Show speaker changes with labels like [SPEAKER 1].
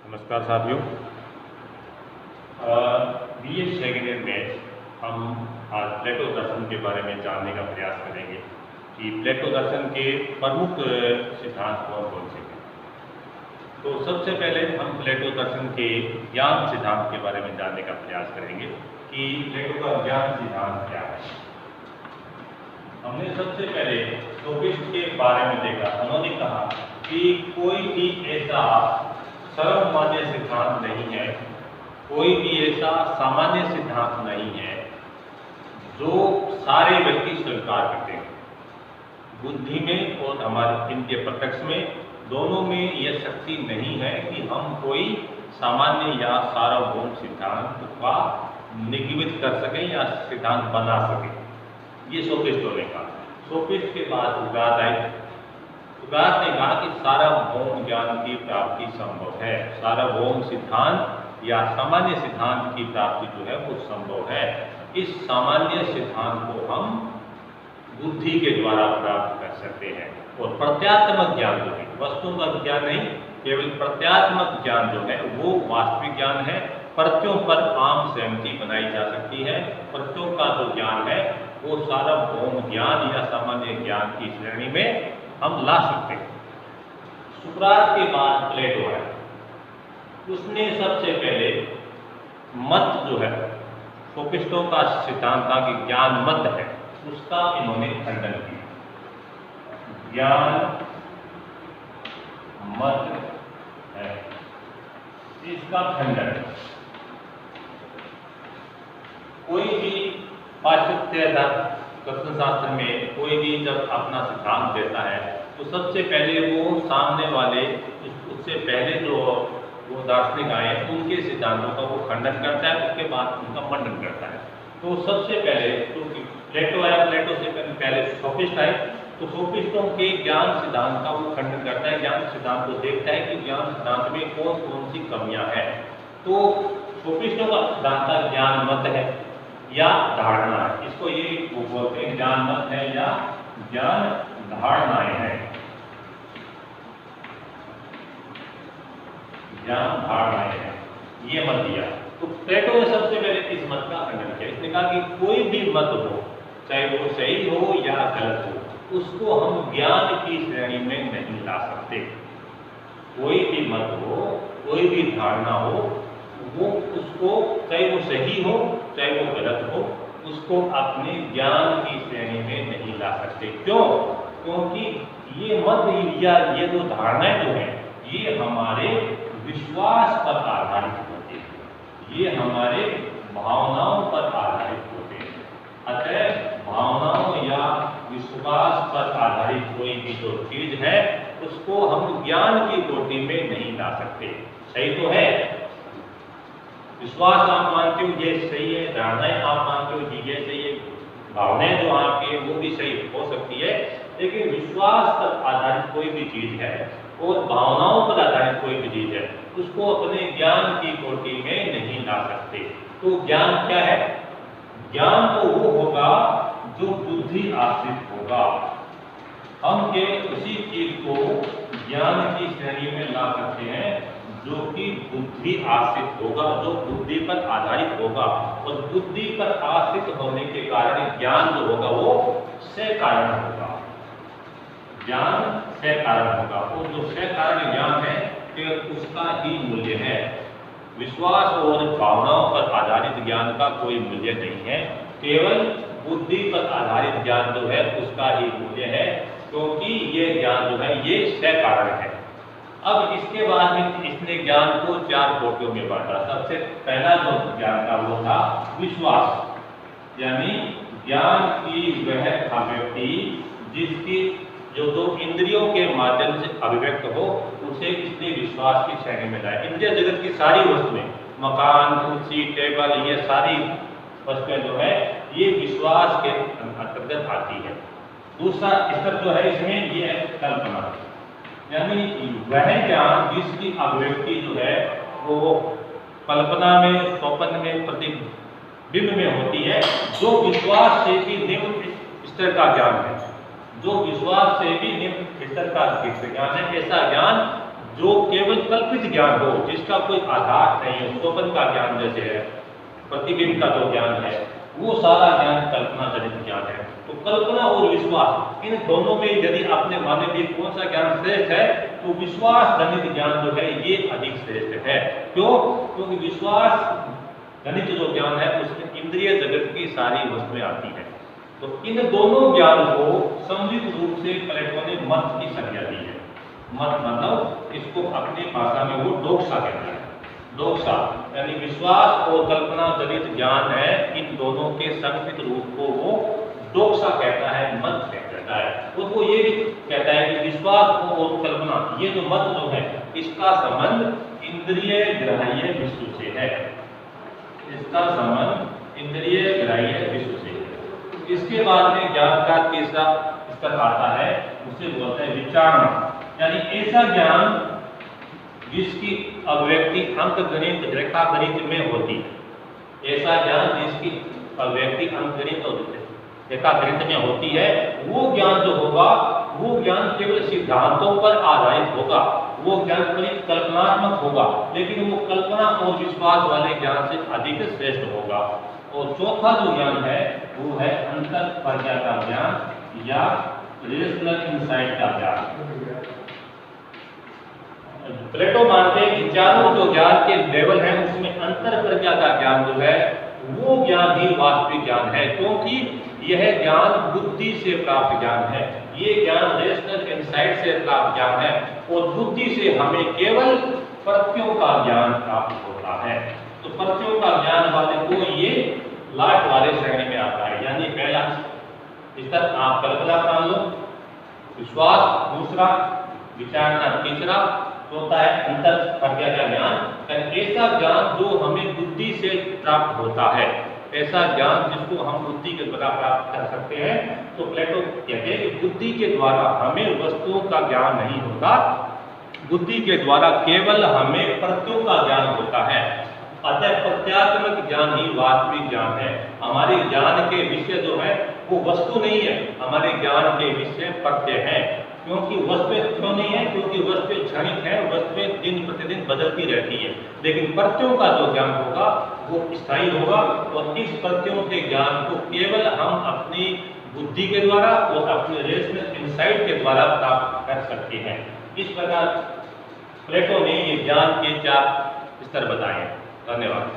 [SPEAKER 1] नमस्कार साथियों। BA second year में हम आज प्लेटो दर्शन के बारे में जानने का प्रयास करेंगे कि प्लेटो दर्शन के प्रमुख सिद्धांत कौन कौन से हैं। तो सबसे पहले हम प्लेटो दर्शन के ज्ञान सिद्धांत के बारे में जानने का प्रयास करेंगे कि प्लेटो का ज्ञान सिद्धांत क्या है। हमने सबसे पहले सोफिस्ट के बारे में देखा। उन्होंने कहा कि कोई भी ऐसा सर्वमान्य सिद्धांत नहीं है, कोई भी ऐसा सामान्य सिद्धांत नहीं है जो सारे व्यक्ति स्वीकार करते हैं। बुद्धि में और हमारे इनके प्रत्यक्ष में दोनों में यह शक्ति नहीं है कि हम कोई सामान्य या सार्वभौम सिद्धांत का निगमित कर सकें या सिद्धांत बना सकें। ये सोफिस्टों ने कहा। सोफिस्ट के बाद उगात आए। उगात ने कहा कि सार्वभौम ज्ञान की प्राप्ति संभव है, सार्वभौम सिद्धांत या सामान्य सिद्धांत की प्राप्ति जो है वो संभव है। इस सामान्य सिद्धांत को हम बुद्धि के द्वारा प्राप्त कर सकते हैं। और प्रत्यात्मक ज्ञान जो है, वस्तुगत ज्ञान नहीं, केवल प्रत्यात्मक ज्ञान जो है वो वास्तविक ज्ञान है। प्रत्यों पर आम सहमति बनाई जा सकती है। प्रत्यों का जो ज्ञान है वो सार्वभौम ज्ञान या सामान्य ज्ञान की श्रेणी में हम ला सकते हैं। सुकरात के बाद प्लेटो है। उसने सबसे पहले मत जो है, सोफिस्टों का सिद्धांत था कि ज्ञान मत है, उसका इन्होंने खंडन किया। ज्ञान मत है, इसका खंडन। कोई भी पाश्चात्य दर्शन शास्त्र में कोई भी जब अपना सिद्धांत देता है तो सबसे पहले वो सामने वाले, उससे पहले जो वो दार्शनिक आए उनके सिद्धांतों का वो खंडन करता है, उसके बाद उनका मंडन करता है। तो सबसे पहले तो प्लेटो आया, प्लेटो से पहले सोफिस्ट आए। तो सोफिस्टों के ज्ञान सिद्धांत का वो खंडन करता है, ज्ञान सिद्धांत को देखता है कि ज्ञान सिद्धांत में कौन कौन सी कमियां हैं। तो सोफिस्टों का सिद्धांत ज्ञान मत है या धारणा है। इसको ये वो बोलते हैं ज्ञान मत है या ज्ञान धारणाएं हैं। ज्ञान धारणाएं हैं, ये मत दिया। तो प्लेटो ने सबसे पहले इस मत का खंडन किया। इसने कहा कि कोई भी मत हो, चाहे वो सही हो या गलत हो, उसको हम ज्ञान की श्रेणी में नहीं ला सकते। कोई भी मत हो, कोई भी धारणा हो, वो उसको चाहे वो सही हो चाहे वो गलत हो, उसको अपने ज्ञान की श्रेणी में नहीं ला सकते। क्यों? क्योंकि ये मत या ये जो धारणाएं जो है ये हमारे विश्वास पर आधारित होते हैं, ये हमारे भावनाओं पर आधारित होते हैं। अतः भावनाओं या विश्वास पर आधारित कोई भी जो चीज है उसको हम ज्ञान की कोटि में नहीं ला सकते। सही तो है, विश्वास आप मानते हो ये सही है, धारणाएं आप मानते हो ये सही है, भावनाएं जो आपकी वो भी सही हो सकती है, लेकिन विश्वास पर आधारित कोई भी चीज है और भावनाओं पर आधारित कोई भी चीज है उसको अपने ज्ञान की कोटि में नहीं ला सकते। तो ज्ञान क्या है? ज्ञान तो वो होगा जो बुद्धि आश्रित होगा। हम केवल उसी चीज को ज्ञान की श्रेणी में ला सकते हैं जो कि बुद्धि आश्रित होगा, जो बुद्धि पर आधारित होगा। और बुद्धि पर आश्रित होने के कारण ज्ञान जो होगा वो सकारण होगा। ज्ञान सकारण होगा और जो सकारण ज्ञान है केवल उसका ही मूल्य है। विश्वास और भावनाओं पर आधारित ज्ञान का कोई मूल्य नहीं है, केवल बुद्धि पर आधारित ज्ञान जो है उसका ही मूल्य है, क्योंकि ये ज्ञान जो है ये सकारण है। अब इसके बाद में इसने ज्ञान को 4 कोटियों में बांटा। सबसे पहला जो ज्ञान था वो था विश्वास, यानी ज्ञान की वह अभिव्यक्ति जिसकी जो दो इंद्रियों के माध्यम से अभिव्यक्त हो उसे इसने विश्वास की श्रेणी में लाया। इंद्रिय जगत की सारी वस्तुएं, मकान, कुर्सी, टेबल, ये सारी वस्तुएं जो है ये विश्वास के अंतर्गत आती है। दूसरा स्तर जो है इसमें ये है कल्पना, यानी वह ज्ञान जिसकी अभिव्यक्ति जो है वो कल्पना में, स्वप्न में, प्रतिबिंब में होती है, जो विश्वास से भी निम्न स्तर का ज्ञान है, जो विश्वास से भी निम्न स्तर का ज्ञान है। ऐसा ज्ञान जो केवल कल्पित ज्ञान हो, जिसका कोई आधार नहीं हो, स्वप्न का ज्ञान जैसे है, प्रतिबिंब का जो ज्ञान है, वो सारा ज्ञान कल्पना जनित ज्ञान है। तो कल्पना और विश्वास, इन दोनों में यदि आपने माने भी कौन सा ज्ञान श्रेष्ठ है, तो विश्वास जनित ज्ञान जो है ये अधिक श्रेष्ठ है। क्यों? क्योंकि विश्वास जनित जो ज्ञान है उसमें इंद्रिय जगत की सारी वस्तुएं आती है। तो इन दोनों ज्ञान को सम्मिलित रूप से प्लेटो ने मत की संज्ञा दी है। मत मतलब इसको अपनी भाषा में वो डोक्सा कहता है। डोक्सा यानी विश्वास और कल्पना जनित ज्ञान है, इन दोनों के सम्मिलित रूप को वो डोक्सा कहता है, मत कहता है। और वो ये भी कहता है कि विश्वास और कल्पना, ये जो मत जो है, इसका संबंध इंद्रिय ग्राह्य विश्व से है। इसका संबंध इंद्रिय ग्राह्य विश्व से है। इसके बाद में ज्ञान का तीसरा स्तर आता है, उसे बोलते हैं विचारणा, यानी ऐसा ज्ञान जिसकी अभिव्यक्ति अंकगणित रेखागणित में होती है। ऐसा ज्ञान जिसकी अभिव्यक्ति अंकगणित और रेखागणित में होती है, वो ज्ञान जो होगा, वो ज्ञान केवल सिद्धांतों पर आधारित होगा, वो ज्ञान कल्पनात्मक होगा, लेकिन वो कल्पना और विश्वास वाले ज्ञान से अधिक श्रेष्ठ होगा। और चौथा जो ज्ञान है वो है अंतर प्रज्ञा का ज्ञान या रेशनल इनसाइट का ज्ञान। प्लेटो मानते हैं कि चारों जो ज्ञान के लेवल हैं उसमें अंतर प्रज्ञा का ज्ञान जो है वो ज्ञान ही वास्तविक ज्ञान है, क्योंकि यह ज्ञान बुद्धि से प्राप्त ज्ञान है। ये ज्ञान रेशनल इनसाइट से प्राप्त ज्ञान है और बुद्धि से हमें केवल प्रत्ययों का ज्ञान प्राप्त होता है। तो प्रत्ययों का ज्ञान वाले को ये लास्ट वाले श्रेणी में आता है, यानी पहला स्तर आप कल्पना मान लो, विश्वास दूसरा, विचारणा तीसरा, चौथा है अंतर प्रज्ञा का ज्ञान। ऐसा ज्ञान जो हमें बुद्धि से प्राप्त होता है, ऐसा ज्ञान जिसको हम बुद्धि के द्वारा प्राप्त कर सकते हैं। तो प्लेटो कहते हैं कि बुद्धि के द्वारा हमें वस्तुओं का ज्ञान नहीं होता, बुद्धि के द्वारा केवल हमें प्रत्ययों का ज्ञान होता है। अतः प्रत्यात्मक ज्ञान ही वास्तविक ज्ञान है। हमारे ज्ञान के विषय जो है वो वस्तु नहीं है, हमारे ज्ञान के विषय प्रत्यय है। क्योंकि वस्तुएं क्यों नहीं है? क्योंकि वस्तुएं क्षणिक है, वस्तुएं दिन प्रतिदिन बदलती रहती है। लेकिन प्रत्ययों का जो ज्ञान होगा वो स्थायी होगा, और इस प्रत्ययों के ज्ञान को केवल हम अपनी बुद्धि के द्वारा और अपने रेशनल इनसाइट के द्वारा प्राप्त कर सकते हैं। इस प्रकार प्लेटो ने ये ज्ञान के 4 स्तर बताए हैं। धन्यवाद।